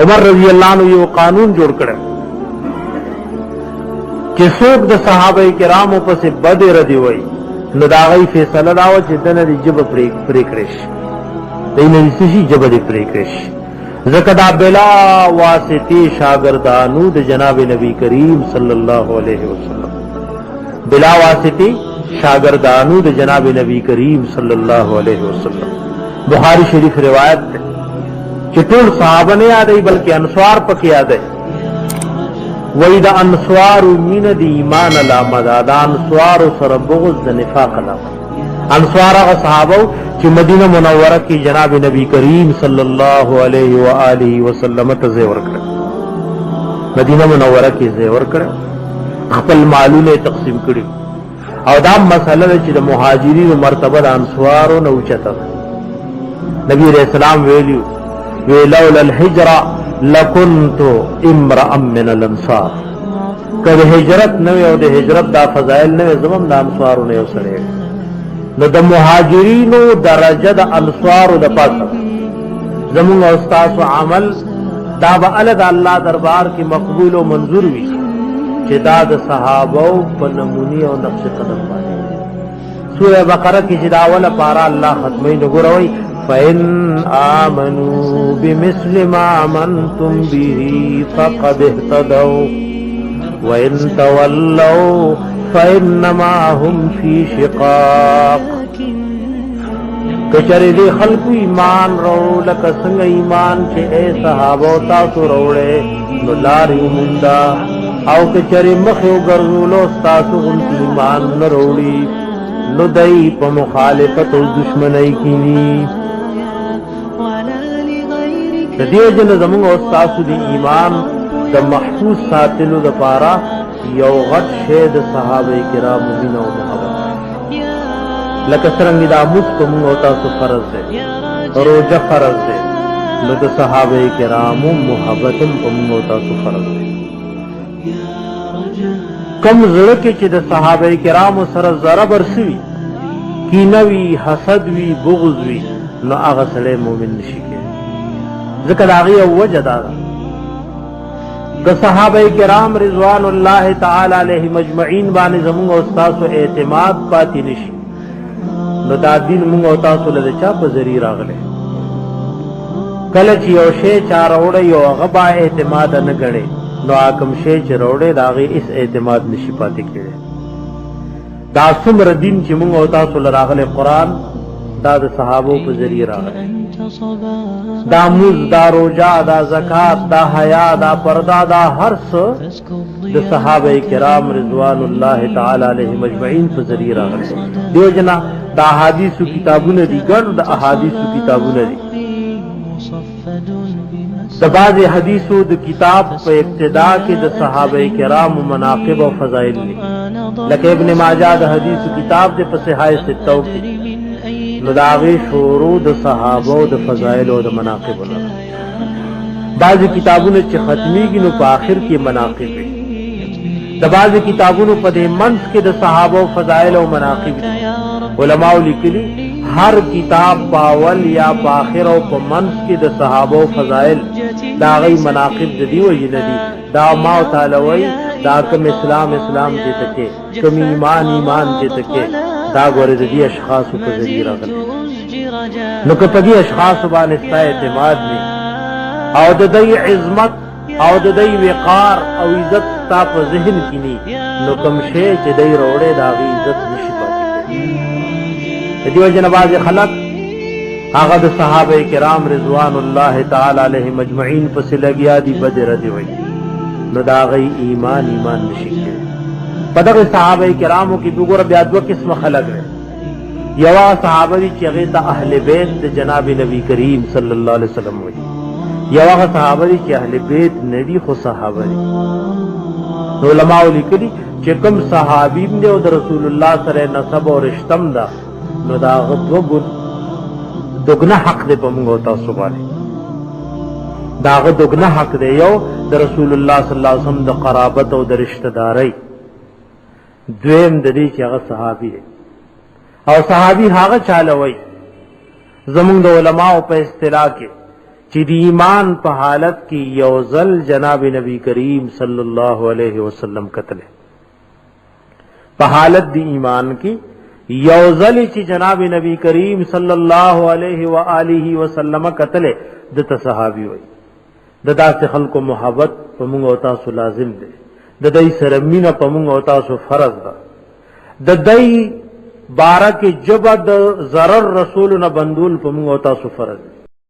عمر رضی اللہ عنہ یو قانون جوړ کړ چې څوک د صحابه کرامو پسې بد ردی وای نو دا غي فیصله دا و چې دنه دی جب پرې کړش دینه شي جب دی پرې کړش ځکه دا بلا واسطه شاګردانو د جناب نبی کریم صلی الله علیه وسلم بلا واسطه شاگردانو د جناب نبی کریم صلی الله علیه وسلم بخاری شریف روایت ده چې ټول صحابه نه یادای بلکې انصار پکې یادای وای دا انصار مین د ایمان علامه ده انصار سره بغض د نفاق علامه انصار هغه صحابه چې مدینه منوره کې جناب نبی کریم صلی الله علیه و آله وسلم ته زیور کړ مدینه منوره کې زیور کړ خپل مالونه تقسیم کړي او دا مسله چې د مهاجرینو مرتبه د انصارو نه اوچته نبی رسول الله ویلو ولولا الهجره لكنت امرا من الانصار کله هجرت نه او د هجرت دا فضائل نه زمم د انصارو نه وسره نو د مهاجرینو درجه د انصارو د پاسه زمون استاد عمل دا به ال د الله دربار کې مقبول او منظور وي چې دا د صحابه په نمونی او نقش قدم باندې سوره بقره کې چې دا اوله پارا الله ختمي نګوروي فإن آمنوا بمثل ما آمنتم به فقد اهتدوا وإن تولوا فإنما هم في شقاق کچری دی خلق ایمان رو لکه څنګه ایمان چې اے صحابه تاسو وروړې نو لارې موندا او کچری مخو ګرځولو تاسو هم ایمان نه وروړي نو دای په مخالفت او دشمنی کینی د دې جن زموږ او تاسو دی ایمان د محفوظ ساتلو لپاره یو غټ شه د صحابه کرام مینه او محبت لکه څنګه دا مسلم او تاسو فرض ده روزه فرض ده نو د صحابه کرام محبت هم او تاسو فرض ده کم زړه کې چې د صحابه کرام سره ضرر برسوي کینوي حسد وی بغض وی نو هغه سره مؤمن نشي کېږي ذکر هغه وجه دا د صحابه کرام رضوان الله تعالی علیهم اجمعین باندې زموږ استاد او اعتماد پاتې نشي نو دا دین موږ او تاسو له چا په ذری راغله کله چې یو شی چار وړي یو غبا اعتماد نه غړي نو حکم شی چې وړي داغه اس اعتماد نشي پاتې کېږي دا څومره دین چې موږ او تاسو له راغله قران دا د صحابه په ذری راغله دا موز دا روجا دا زکات دا حیا دا پردا دا هر څه د صحابه کرام رضوان الله تعالی علیهم اجمعین په ذری راغله دیو جنا دا احادیث کتابونه دي ګڼ د احادیث کتابونه دي د بعض حدیثو د کتاب په ابتدا کې د صحابه کرام مناقب او فضائل دي لکه ابن ماجه د حدیث کتاب د په صحیح ستو کې نو داغه شروع د صحابه او د فضائل او د مناقب نه بعض کتابونه چې ختميږي نو په آخر کې مناقب دي د بعض کتابونو په دې منځ کې د صحابه او فضائل او مناقب دي علماء لیکلي هر کتاب باول یا په آخر او په منځ کې د صحابه او فضائل دا غي مناقب دي او جندي دا ما تعالی وای دا کوم اسلام دې تکي کوم ایمان دې تکي دا ګوره دې اشخاص په ذریعہ راغلي نو که په دې اشخاص باندې ستای اعتماد نه او د دې عظمت او د دې وقار او عزت تا په ذهن کې نه نو کوم شی چې دې وروړي دا غي عزت نشي پاتې دې وجه نه باز خلق هغه د صحابه کرام رضوان الله تعالی علیهم اجمعین په لګیا دي بدر دی وای نو دا غي ایمان نشي کېږي په دغه صحابه کرامو کې وګوره بیا دوه قسم خلق دي یو صحابه چې هغه د اهل بیت د جناب نبی کریم صلی الله علیه وسلم وای یو هغه صحابه چې اهل بیت ندي خو صحابه دي علماء لیکلي چې کوم صحابین دي او د رسول الله سره نسب او رشتم ده نو دا غو دغنه حق دی په موږ تاسو باندې دا غو دغنه حق دی یو د رسول الله صلی الله علیه وسلم د قرابت او د رشتہ داري دویم د دې چې هغه صحابي دی او صحابي هغه چاله وای زمونږ د علماء په اصطلاح کې چې د ایمان په حالت کې یوزل جناب نبی کریم صلی الله علیه وسلم قتل په حالت د ایمان کې یوزل چې جناب نبی کریم صلی الله علیه و آله وسلم قتل د صحابي وي د داسې خلکو محبت په موږ او تاسو لازم دی د دې سره مینه په موږ او تاسو فرض ده د دې بارکه جبد ضرر رسولنا بندول په موږ او تاسو فرض